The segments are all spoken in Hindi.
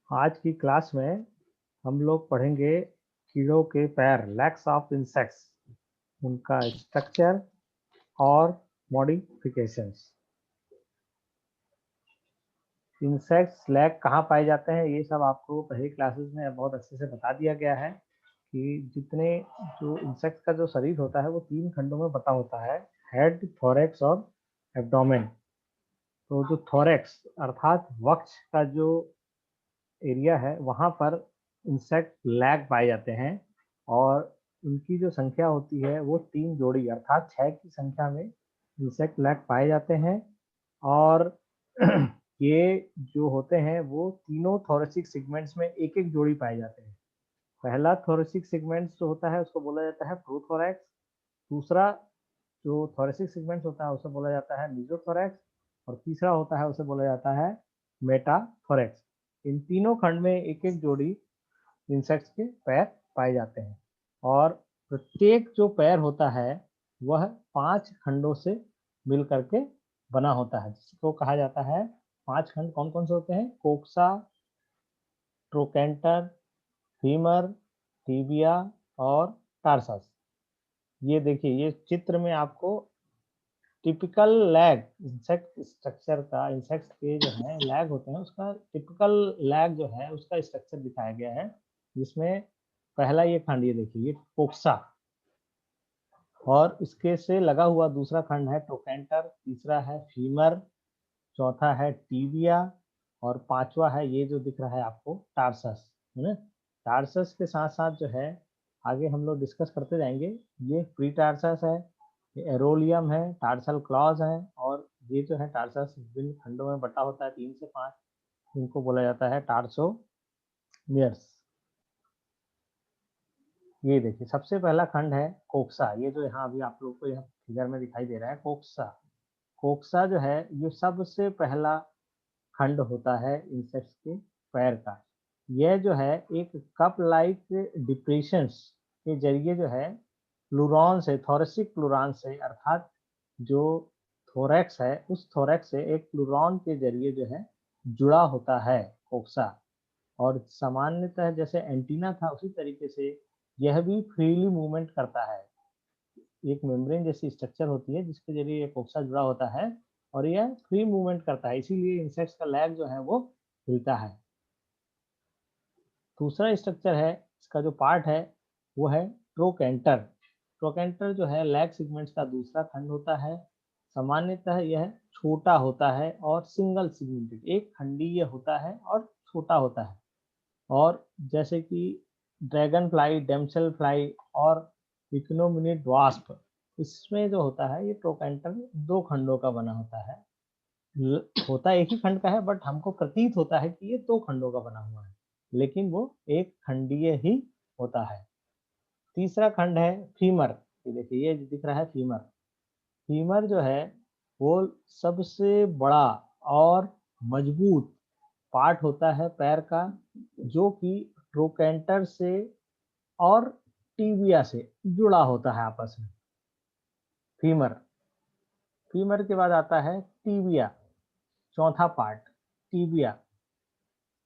आज की क्लास में हम लोग पढ़ेंगे कीड़ों के पैर, लेग्स ऑफ इंसेक्ट्स, उनका स्ट्रक्चर और मॉडिफिकेशंस। इंसेक्ट्स लेग कहाँ पाए जाते हैं, ये सब आपको पहले क्लासेस में बहुत अच्छे से बता दिया गया है कि जितने जो इंसेक्ट्स का जो शरीर होता है वो 3 खंडों में बटा होता है, हेड, थोरैक्स और एब्डोमेन। तो जो थोरैक्स अर्थात वक्ष का जो एरिया है वहाँ पर इंसेक्ट लैग पाए जाते हैं और उनकी जो संख्या होती है वो 3 जोड़ी अर्थात 6 की संख्या में इंसेक्ट लैग पाए जाते हैं। और ये जो होते हैं वो तीनों थोरेसिक सेगमेंट्स में एक एक जोड़ी पाए जाते हैं। पहला थोरेसिक सेगमेंट्स जो होता है उसको बोला जाता है प्रोथोरैक्स। दूसरा जो थोरेसिक सेगमेंट्स होता है उसे बोला जाता है मीजोथोरैक्स और तीसरा होता है उसे बोला जाता है मेटाथोरैक्स। इन तीनों खंड में एक एक जोड़ी इंसेक्ट्स के पैर पाए जाते हैं और प्रत्येक जो पैर होता है वह 5 खंडों से मिल करके बना होता है, जिसको कहा जाता है 5 खंड। कौन कौन से होते हैं? कोक्सा, ट्रोकेंटर, फीमर, टीबिया और टार्सस। ये देखिए, ये चित्र में आपको टिपिकल लैग इंसेक्ट स्ट्रक्चर का, इंसेक्ट्स के जो है लैग होते हैं उसका टिपिकल लैग जो है उसका स्ट्रक्चर दिखाया गया है, जिसमें पहला ये खंड, ये देखिए, ये कोक्सा और इसके से लगा हुआ दूसरा खंड है ट्रोकेंटर, तीसरा है फीमर, चौथा है टीबिया और पांचवा है ये जो दिख रहा है आपको टार्सस, है ना। टार्सस के साथ साथ जो है आगे हम लोग डिस्कस करते जाएंगे, ये प्री टार्सस है, ये एरोलियम है, टार्सल क्लॉज है और ये जो है टार्सस विभिन्न खंडों में बटा होता है 3 से 5, इनको बोला जाता है टार्सोमियर्स। ये देखिए, सबसे पहला खंड है कोक्सा, ये जो यहाँ अभी आप लोग को यहाँ फिगर में दिखाई दे रहा है कोक्सा। कोक्सा जो है ये सबसे पहला खंड होता है इंसेक्ट्स के पैर का। यह जो है एक कप लाइक डिप्रेशंस के जरिए जो है प्लूरॉन से, थोरेसिक प्लूरॉन से अर्थात जो थोरैक्स है उस थोरैक्स से एक प्लूरॉन के जरिए जो है जुड़ा होता है कोक्सा। और सामान्यतः जैसे एंटीना था उसी तरीके से यह भी फ्रीली मूवमेंट करता है। एक मेम्ब्रेन जैसी स्ट्रक्चर होती है जिसके जरिए ये कोक्सा जुड़ा होता है और यह फ्री मूवमेंट करता है, इसीलिए इंसेक्ट्स का लैग जो है वो हिलता है। दूसरा स्ट्रक्चर है, इसका जो पार्ट है वो है ट्रोकेंटर। ट्रोकेंटर जो है लैग सेगमेंट्स का दूसरा खंड होता है। सामान्यतः यह छोटा होता है और सिंगल सेगमेंटेड, एक खंडीय होता है और छोटा होता है। और जैसे कि ड्रैगन फ्लाई, डेमसेल फ्लाई और इकोनोमिनेट वास्प, इसमें जो होता है ये ट्रोकेंटर 2 खंडों का बना होता है। होता एक ही खंड का है बट हमको प्रतीत होता है कि ये 2 खंडों का बना हुआ है, लेकिन वो एक खंडीय ही होता है। तीसरा खंड है फीमर। ये देखिए, ये दिख रहा है फीमर। फीमर जो है वो सबसे बड़ा और मजबूत पार्ट होता है पैर का, जो कि ट्रोकेंटर से और टीबिया से जुड़ा होता है आपस में। फीमर, फीमर के बाद आता है टीबिया, चौथा पार्ट टीबिया।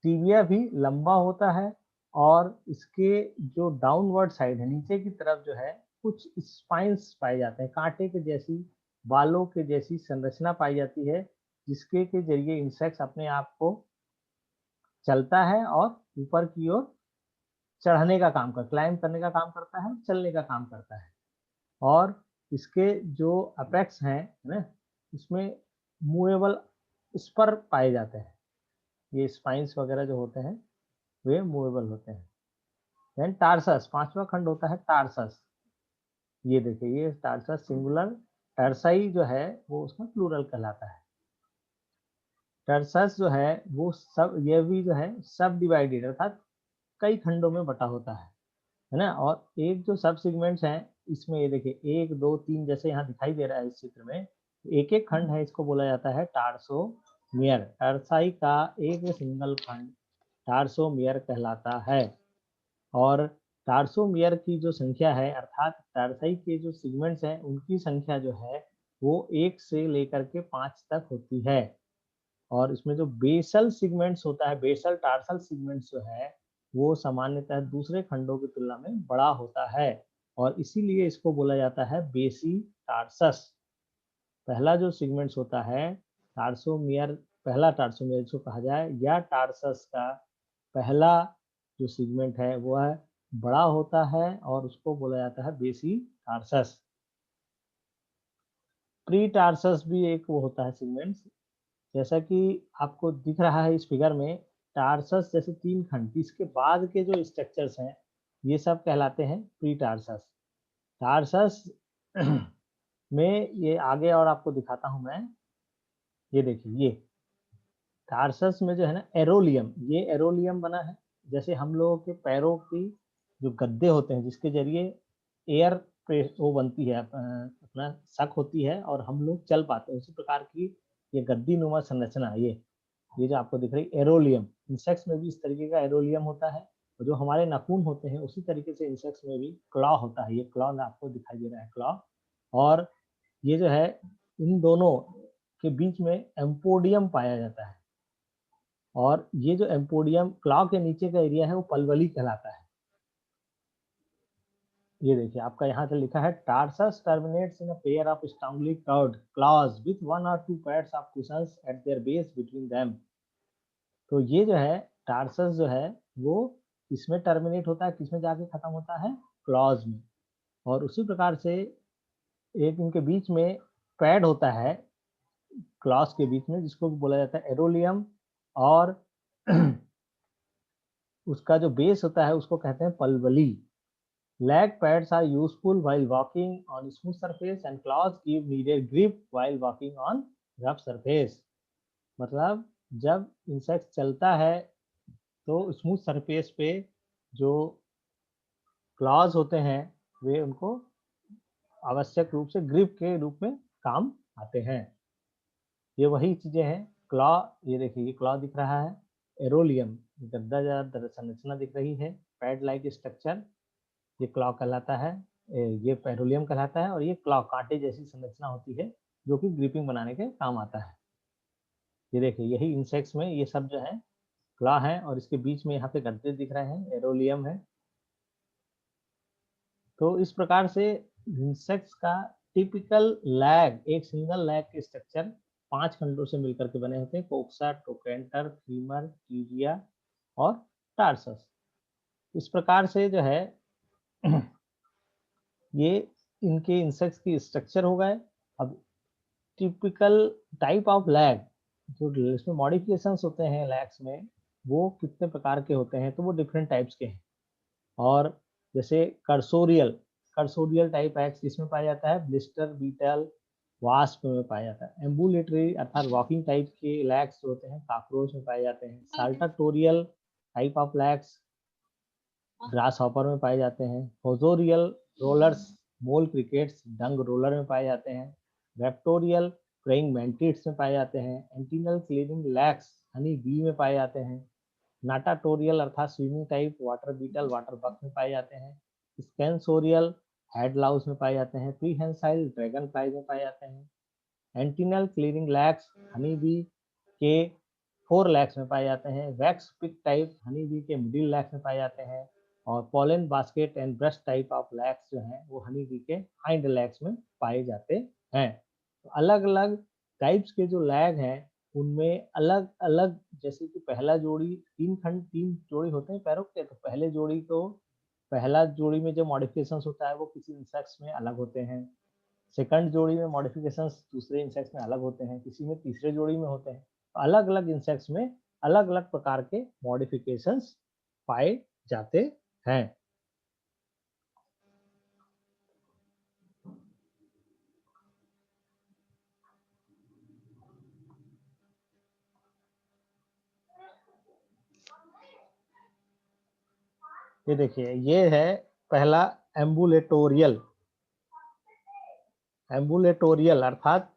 टीबिया भी लंबा होता है और इसके जो डाउनवर्ड साइड है, नीचे की तरफ जो है कुछ स्पाइंस पाए जाते हैं, कांटे के जैसी, बालों के जैसी संरचना पाई जाती है, जिसके के जरिए इंसेक्ट्स अपने आप को चलता है और ऊपर की ओर चढ़ने का काम कर, क्लाइम करने का काम करता है, चलने का काम करता है। और इसके जो अपेक्स हैं ना, इसमें मूवेबल स्पर पाए जाते हैं। ये स्पाइंस वगैरह जो होते हैं वे मूवेबल होते हैं। देन टार्सस, पांचवा खंड होता है टार्सस। ये देखिए, ये टार्सस सिंगुलर, टर्साई जो है वो उसका प्लूरल कहलाता है। टर्सस जो है वो सब, ये भी जो है सब डिवाइडेड अर्थात कई खंडों में बटा होता है ना। और एक जो सब सेगमेंट्स हैं इसमें, ये देखिए 1 2 3 जैसे यहाँ दिखाई दे रहा है इस चित्र में, एक एक खंड है, इसको बोला जाता है टार्सोमियर। टर्साई का एक सिंगल खंड टार्सोमियर कहलाता है। और टार्सोमियर की जो संख्या है अर्थात टार्साई के जो सेगमेंट्स हैं उनकी संख्या जो है वो 1 से लेकर के 5 तक होती है। और इसमें जो बेसल सिगमेंट्स होता है, बेसल टार्सल सिगमेंट्स जो है वो सामान्यतः दूसरे खंडों की तुलना में बड़ा होता है और इसीलिए इसको बोला जाता है बेसी टार्सस। पहला जो सिगमेंट्स होता है टार्सोमियर, पहला टार्सोमियर जिसको कहा जाए, या टार्सस का पहला जो सेगमेंट है वह बड़ा होता है और उसको बोला जाता है बेसी टार्सस। प्री टार्सस भी एक वो होता है सेगमेंट, जैसा कि आपको दिख रहा है इस फिगर में, टार्सस जैसे 3 खंड, इसके बाद के जो स्ट्रक्चर्स हैं ये सब कहलाते हैं प्री टार्सस। टार्सस में ये आगे और आपको दिखाता हूं मैं, ये देखिए, ये टार्सस में जो है ना एरोलियम, ये एरोलियम बना है, जैसे हम लोगों के पैरों की जो गद्दे होते हैं जिसके जरिए एयर वो बनती है, अपना सक होती है और हम लोग चल पाते हैं, उसी प्रकार की ये गद्दी नुमा संरचना, ये जो आपको दिख रही एरोलियम, इंसेक्ट्स में भी इस तरीके का एरोलियम होता है। और जो हमारे नाखून होते हैं उसी तरीके से इंसेक्ट्स में भी क्लॉ होता है, ये क्लॉ आपको दिखाई दे रहा है, क्लॉ। और ये जो है इन दोनों के बीच में एम्पोडियम पाया जाता है और ये जो एम्पोडियम क्लॉ के नीचे का एरिया है वो पलवली कहलाता है। ये देखिए आपका यहाँ से लिखा है tarsus terminates in a pair of strongly curved clause with 1 or 2 pairs of cushions at their base between them। तो ये जो है टार्सस जो है वो इसमें टर्मिनेट होता है, किसमें जाके खत्म होता है, क्लॉज में। और उसी प्रकार से एक इनके बीच में पैड होता है क्लॉज के बीच में, जिसको बोला जाता है एरोलियम, और उसका जो बेस होता है उसको कहते हैं पलवली। Leg pads are useful while walking on smooth surface and claws give needed grip while walking on rough surface। मतलब जब इंसेक्ट चलता है तो स्मूथ सरफेस पे जो क्लॉज होते हैं वे उनको आवश्यक रूप से ग्रिप के रूप में काम आते हैं। ये वही चीजें हैं क्लॉ, ये देखिए ये क्लॉ दिख रहा है, एरोलियम गद्दादार संरचना दिख रही है, पैड लाइक स्ट्रक्चर, ये क्लॉ कहलाता है, ये पेरोलियम कहलाता है, और ये क्लॉ कांटे जैसी संरचना होती है जो कि ग्रिपिंग बनाने के काम आता है। ये देखिए यही इंसेक्ट्स में ये सब जो है क्लॉ है और इसके बीच में यहाँ पे गद्दे दिख रहे हैं, एरोलियम है। तो इस प्रकार से इंसेक्ट्स का टिपिकल लैग, एक सिंगल लैग के स्ट्रक्चर 5 खंडों से मिलकर के बने होते हैं, कोक्सा, ट्रोकेंटर, फीमर, टीबिया और टार्सस। इस प्रकार से जो है ये इनके इंसेक्ट्स की स्ट्रक्चर हो गए। अब टिपिकल टाइप ऑफ लैग, जो इसमें मॉडिफिकेशंस होते हैं लैग्स में, वो कितने प्रकार के होते हैं, तो वो डिफरेंट टाइप्स के हैं। और जैसे कर्सोरियल, कर्सोरियल टाइप एग्स जिसमें पाया जाता है ब्लिस्टर, बीटल, वास्प में पाया जाता है। एम्बुलेटरी अर्थात वॉकिंग टाइप के लैग्स जो होते हैं कॉकरोच में पाए जाते हैं। Saltatorial type of legs grasshopper में पाए जाते हैं। Fossorial rollers, mole crickets, dung roller में पाए जाते हैं। वेप्टोरियल प्रेइंग मैंटिड्स में पाए जाते हैं। Antennal cleaning legs honey bee में पाए जाते हैं। नाटाटोरियल अर्थात swimming type water beetle, water bug में पाए जाते हैं। स्केंसोरियल हेड लाउस में पाए जाते हैं। प्रीहेंसाइल ड्रैगन फ्लाइज में पाए जाते हैं। Antennal cleaning legs honey bee के 4 लैक्स में पाए जाते हैं। Wax pick type honey bee के मिडिल लैक्स में पाए जाते हैं। और pollen basket and brush type of legs जो हैं वो हनी बी के हाइंड लैक्स में पाए जाते हैं। तो अलग अलग टाइप्स के जो लैग हैं उनमें अलग अलग, जैसे कि पहला जोड़ी 3 खंड, 3 जोड़ी होते हैं पैरों के, तो पहले जोड़ी को, पहला जोड़ी में जो मॉडिफिकेशंस होता है वो किसी इंसेक्ट्स में अलग होते हैं। सेकंड जोड़ी में मॉडिफिकेशंस दूसरे इंसेक्ट्स में अलग होते हैं, किसी में तीसरे जोड़ी में होते हैं। अलग अलग इंसेक्ट्स में अलग अलग प्रकार के मॉडिफिकेशंस पाए जाते हैं। ये देखिए ये है पहला एम्बुलेटोरियल, एम्बुलेटोरियल अर्थात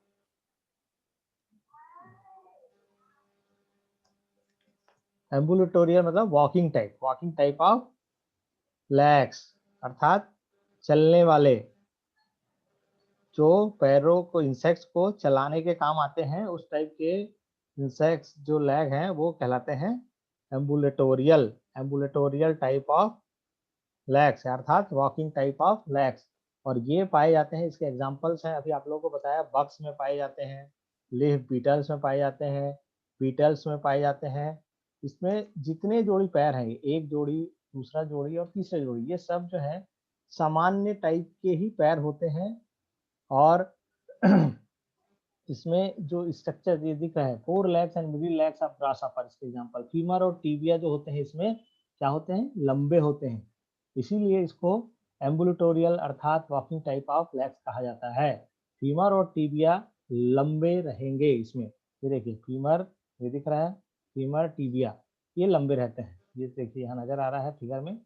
एम्बुलेटोरियल मतलब वॉकिंग टाइप ऑफ लैग्स अर्थात चलने वाले, जो पैरों को, इंसेक्ट्स को चलाने के काम आते हैं, उस टाइप के इंसेक्ट्स जो लेग हैं वो कहलाते हैं एम्बुलेटोरियल, एम्बुलेटोरियल टाइप ऑफ लेग्स, अर्थात वॉकिंग टाइप ऑफ लेग्स। और ये पाए जाते हैं, इसके एग्जांपल्स हैं, अभी आप लोगों को बताया, बग्स में पाए जाते हैं, लीफ बीटल्स में पाए जाते हैं, बीटल्स में पाए जाते हैं। इसमें जितने जोड़ी पैर हैं, एक जोड़ी, दूसरा जोड़ी और तीसरा जोड़ी, ये सब जो है सामान्य टाइप के ही पैर होते हैं। और इसमें जो स्ट्रक्चर ये दिख रहा है, 4 legs and middle legs of grasshopper, इसके एग्जांपल फीमर और टीबिया जो होते हैं इसमें क्या होते हैं, लंबे होते हैं, इसीलिए इसको एम्बुलेटोरियल अर्थात वॉकिंग टाइप ऑफ लेग्स कहा जाता है। फीमर और टीबिया लंबे रहेंगे इसमें, ये देखिए फीमर, ये दिख रहा है, फीमर टीबिया ये लंबे रहते हैं, ये देखिए यहाँ नजर आ रहा है फिगर में।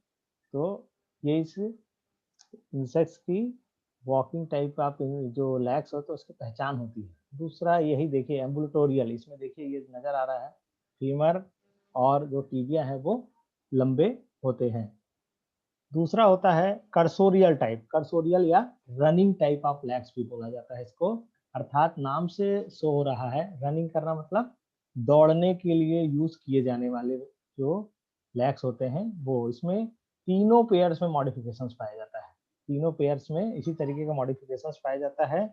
तो ये इस इंसेक्ट्स की वॉकिंग टाइप ऑफ जो लेग्स होते हैं उसकी पहचान होती है। दूसरा यही देखिए एम्बुलेटोरियल, इसमें देखिए ये नजर आ रहा है, फीमर और जो टीबिया है वो लंबे होते हैं। दूसरा होता है कर्सोरियल टाइप, कर्सोरियल या रनिंग टाइप ऑफ लेग्स भी बोला जाता है इसको, अर्थात नाम से शो हो रहा है, रनिंग करना मतलब दौड़ने के लिए यूज किए जाने वाले जो लेग्स होते हैं वो। इसमें तीनों पेयर्स में मॉडिफिकेशंस पाया जाता है, तीनों पेयर्स में इसी तरीके का मॉडिफिकेशंस पाया जाता है।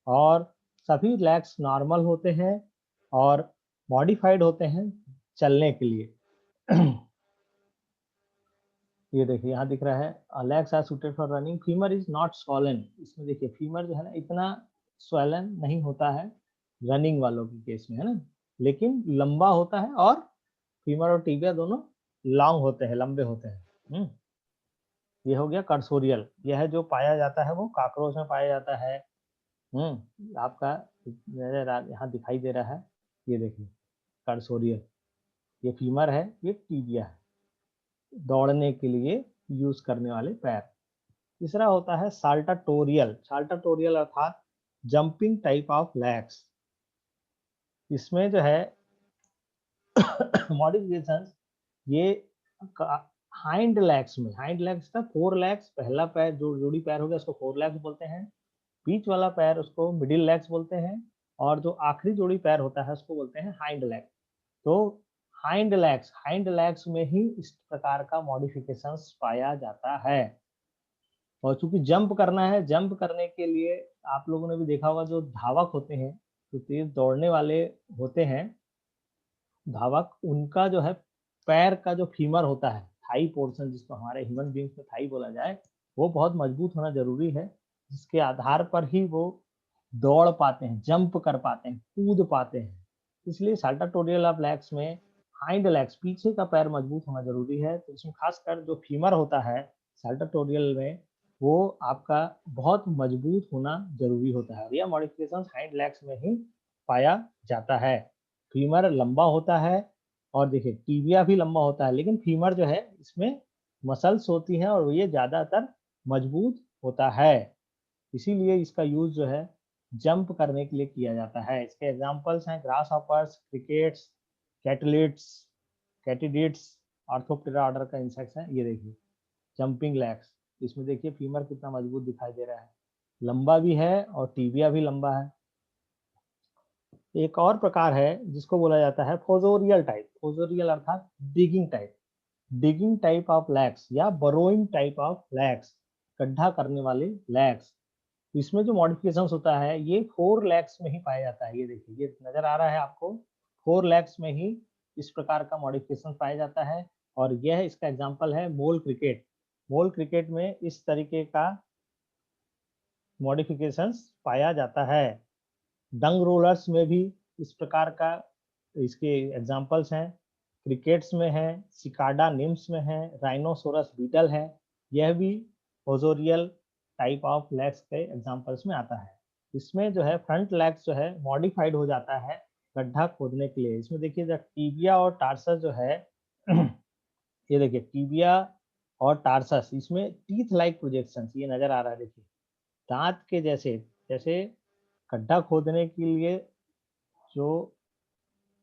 और सभी लेग्स नॉर्मल होते हैं और मॉडिफाइड होते हैं चलने के लिए। ये देखिए यहाँ दिख रहा है legs are suited for running, femur is not swollen, इसमें देखिए फीमर जो है ना इतना स्वॉलन नहीं होता है रनिंग वालों के केस में, है ना, लेकिन लंबा होता है, और फीमर और टीबिया दोनों लॉन्ग होते हैं, लंबे होते हैं। ये हो गया कर्सोरियल, यह है जो पाया जाता है वो काकरोच में पाया जाता है। आपका यहाँ दिखाई दे रहा है, ये देखिए कर्सोरियल, ये फीमर है, ये टीबिया है, दौड़ने के लिए यूज करने वाले पैर। तीसरा होता है साल्टाटोरियल, साल्टाटोरियल अर्थात जंपिंग टाइप ऑफ लेग्स। इसमें जो है मॉडिफिकेशन, ये हाइंड लेग्स में, हाइंड लेग्स का 4 लेग्स, पहला पैर जो जोड़ी पैर हो गया उसको 4 लेग्स बोलते हैं, बीच वाला पैर उसको मिडिल लेग्स बोलते हैं, और जो आखिरी जोड़ी पैर होता है उसको बोलते हैं हाइंड लेग। तो हाइंड लेग्स में ही इस प्रकार का मॉडिफिकेशंस पाया जाता है। और चूंकि जंप करना है, जंप करने के लिए आप लोगों ने भी देखा होगा, जो धावक होते हैं, जो तेज दौड़ने वाले होते हैं धावक, उनका जो है पैर का जो फीमर होता है, थाई पोर्शन जिसको हमारे ह्यूमन बींग्स में थाई बोला जाए, वो बहुत मजबूत होना जरूरी है, जिसके आधार पर ही वो दौड़ पाते हैं, जंप कर पाते हैं, कूद पाते हैं। इसलिए साल्टाटोरियल ऑफ लेग्स में हाइंड लेग्स, पीछे का पैर मजबूत होना जरूरी है। तो इसमें खासकर जो फीमर होता है साल्टाटोरियल में, वो आपका बहुत मजबूत होना जरूरी होता है। यह मॉडिफिकेशन हाइंड लेग्स में ही पाया जाता है। फीमर लंबा होता है, और देखिए टीबिया भी लंबा होता है, लेकिन फीमर जो है इसमें मसल्स होती हैं और ये ज्यादातर मजबूत होता है, इसीलिए इसका यूज जो है जंप करने के लिए किया जाता है। इसके एग्जांपल्स हैं grass hoppers, crickets, कैटलिड्स, कैटिडिड्स, Orthoptera order का इंसेक्ट्स है। ये देखिए जंपिंग लेग्स, इसमें देखिए फीमर कितना मजबूत दिखाई दे रहा है, लंबा भी है और टीबिया भी लंबा है। एक और प्रकार है जिसको बोला जाता है फोजोरियल टाइप, फोजोरियल अर्थात digging type, digging type of legs या बरोइंग टाइप ऑफ लेग्स, गड्ढा करने वाले लेग्स। इसमें जो मॉडिफिकेशन होता है ये 4 लेग्स में ही पाया जाता है। ये देखिए ये नजर आ रहा है आपको, 4 लेग्स में ही इस प्रकार का मॉडिफिकेशन पाया जाता है। और यह इसका एग्जांपल है मोल क्रिकेट, मोल क्रिकेट में इस तरीके का मॉडिफिकेशंस पाया जाता है। डंग रोलर्स में भी इस प्रकार का इसके एग्जांपल्स हैं, क्रिकेट्स में है, सिकाडा निम्स में है, राइनोसोरस बीटल है, यह भी फोजोरियल टाइप ऑफ लेग्स के एग्जांपल्स में आता है। इसमें जो है फ्रंट लेग्स जो है मॉडिफाइड हो जाता है गड्ढा खोदने के लिए। इसमें देखिए जब टीबिया और टार्सस जो है ये देखिए टीबिया और टार्सस, इसमें टीथ लाइक प्रोजेक्शन ये नजर आ रहा है, देखिए दांत के जैसे, जैसे गड्ढा खोदने के लिए जो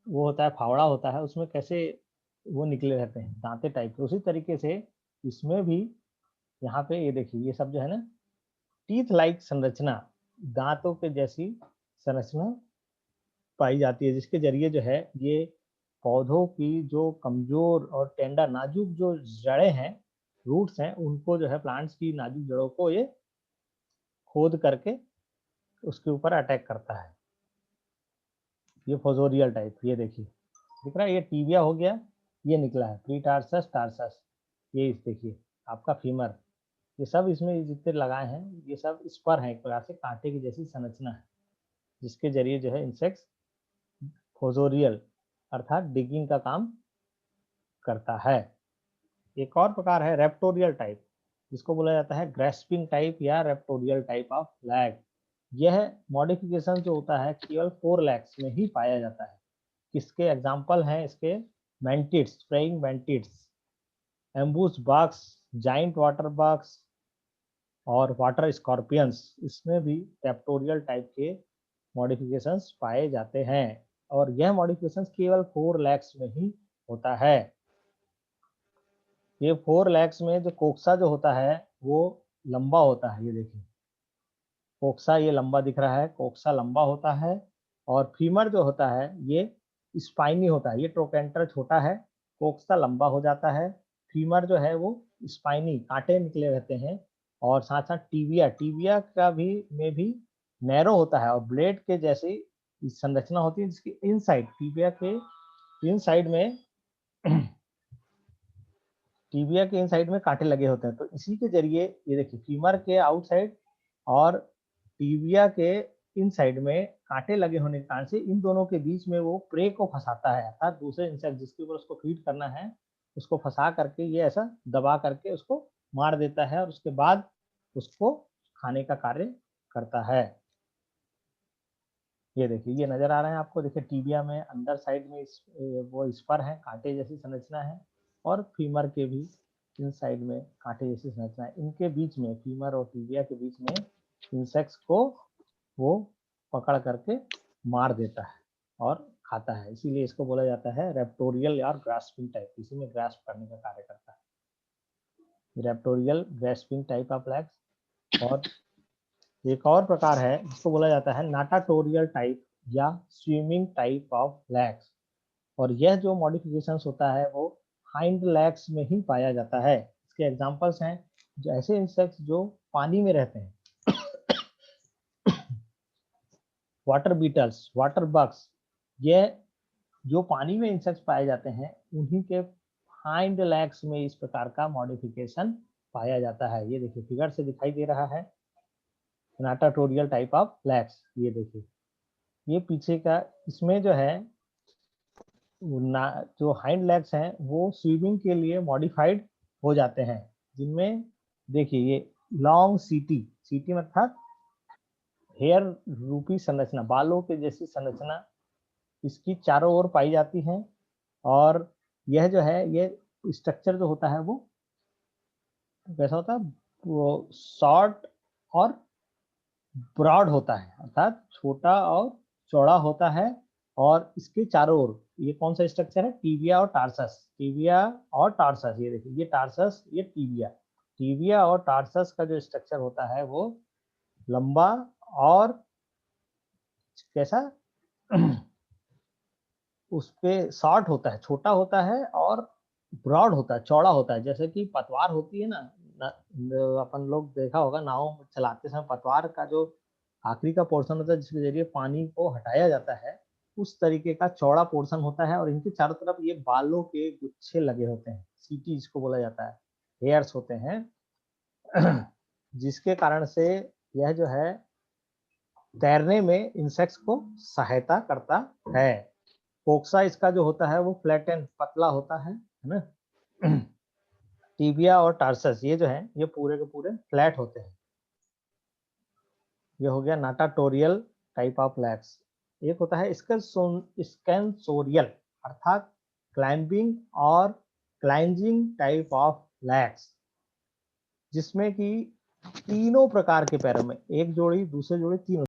वो होता है फावड़ा होता है, उसमें कैसे वो निकले रहते हैं दांते टाइप के, उसी तरीके से इसमें भी यहाँ पे ये देखिए ये सब जो है ना टीथ लाइक संरचना, दांतों के जैसी संरचना पाई जाती है, जिसके जरिए जो है ये पौधों की जो कमजोर और टेंडर नाजुक जो जड़ें हैं, रूट्स हैं, उनको जो है प्लांट्स की नाजुक जड़ों को ये खोद करके उसके ऊपर अटैक करता है। ये फोजोरियल टाइप, ये देखिए दिख रहा है, ये टीबिया हो गया, ये निकला है प्रीटार्सस टार्सस, ये देखिए आपका फीमर, ये सब इसमें जितने लगाए हैं ये सब स्पर है, एक प्रकार से कांटे की जैसी संरचना है, जिसके जरिए जो है इंसेक्ट्स फोजोरियल अर्थात डिगिंग का काम करता है। एक और प्रकार है रेप्टोरियल टाइप, जिसको बोला जाता है ग्रेस्पिंग टाइप या रेप्टोरियल टाइप ऑफ लैग। यह मॉडिफिकेशन जो होता है केवल 4 लैग्स में ही पाया जाता है। किसके एग्जाम्पल हैं इसके? Mantids, praying mantids, ambush bugs, giant water bugs और वाटर स्कॉर्पियंस, इसमें भी रेप्टोरियल टाइप के मॉडिफिकेशंस पाए जाते हैं, और यह मॉडिफिकेशंस केवल 4 लैग्स में ही होता है। ये 4 लैग्स में जो कोक्सा जो होता है वो लंबा होता है, ये देखिए कोक्सा ये लंबा दिख रहा है, कोक्सा लंबा होता है, और फीमर जो होता है ये स्पाइनी होता है। ये ट्रोकेंटर छोटा है, कोक्सा लंबा हो जाता है, फीमर जो है वो स्पाइनी कांटे निकले रहते हैं, और साथ साथ टीबिया, टीबिया का भी में भी नैरो होता है और ब्लेड के जैसी संरचना होती है, जिसकी इनसाइड टीबिया के इन साइड में टीबिया के इन साइड में कांटे लगे होते हैं। तो इसी के जरिए ये देखिए फीमर के आउटसाइड और टीबिया के इन साइड में कांटे लगे होने के कारण से इन दोनों के बीच में वो प्रे को फंसाता है, अर्थात दूसरे इंसेक्ट जिसके ऊपर उसको फीड करना है उसको फंसा करके ये ऐसा दबा करके उसको मार देता है, और उसके बाद उसको खाने का कार्य करता है। ये देखिए ये नजर आ रहा है आपको, देखिए टीबिया में अंदर साइड में वो स्पर है, कांटे जैसी संरचना है, और फीमर के भी इन साइड में कांटे जैसी संरचना है। इनके बीच में, फीमर और टीबिया के बीच में इंसेक्ट्स को वो पकड़ करके मार देता है और खाता है, इसीलिए इसको बोला जाता है रेप्टोरियल या ग्रास्पिंग टाइप, इसी में ग्रास्प करने का कार्य करता है, रेप्टोरियल ग्रास्पिंग टाइप ऑफ लैग्स। और एक और प्रकार है जिसको बोला जाता है नाटाटोरियल टाइप या स्विमिंग टाइप ऑफ लैग्स, और यह जो मॉडिफिकेशंस होता है वो हाइंड लैग्स में ही पाया जाता है। इसके एग्जांपल्स हैं जो ऐसे इंसेक्ट्स जो पानी में रहते हैं, वाटर बीटल्स, वाटर बग्स, ये जो पानी में इंसेक्ट्स पाए जाते हैं उन्हीं के हाइंड लैग्स में इस प्रकार का मॉडिफिकेशन पाया जाता है। ये देखिए फिगर से दिखाई दे रहा है नाटाटोरियल टाइप ऑफ लैग्स, ये देखिए ये पीछे का, इसमें जो है जो हाइंड लेग्स हैं वो स्विमिंग के लिए मॉडिफाइड हो जाते हैं, जिनमें देखिए ये लॉन्ग सीटी, सीटी अर्थात हेयर रूपी संरचना, बालों के जैसी संरचना इसकी चारों ओर पाई जाती है, और यह जो है ये स्ट्रक्चर जो होता है वो कैसा होता है, वो शॉर्ट और ब्रॉड होता है, अर्थात छोटा और चौड़ा होता है, और इसके चारों ओर ये कौन सा स्ट्रक्चर है, टीबिया और टार्सस, टीबिया और टार्सस, ये देखिए ये टार्सस ये टीबिया, टीबिया और टार्सस का जो स्ट्रक्चर होता है वो लंबा और कैसा उस पे शॉर्ट होता है, छोटा होता है, और ब्रॉड होता है, चौड़ा होता है, जैसे कि पतवार होती है ना, अपन लोग देखा होगा नाव चलाते समय पतवार का जो आखिरी का पोर्शन होता है जिसके जरिए पानी को हटाया जाता है, उस तरीके का चौड़ा पोर्शन होता है, और इनके चारों तरफ ये बालों के गुच्छे लगे होते हैं, सीटी जिसको बोला जाता है, हेयर्स होते हैं जिसके कारण से यह जो है तैरने में इंसेक्ट्स को सहायता करता है। कोक्सा इसका जो होता है वो फ्लैट एंड पतला होता है ना टीबिया और टार्सस ये जो है ये पूरे के पूरे फ्लैट होते हैं। ये हो गया नाटाटोरियल टाइप ऑफ लैग्स। एक होता है स्कैंसोरियल अर्थात क्लाइंबिंग और क्लाइंजिंग टाइप ऑफ लैग्स, जिसमें कि तीनों प्रकार के पैरों में, एक जोड़ी दूसरे जोड़ी तीनों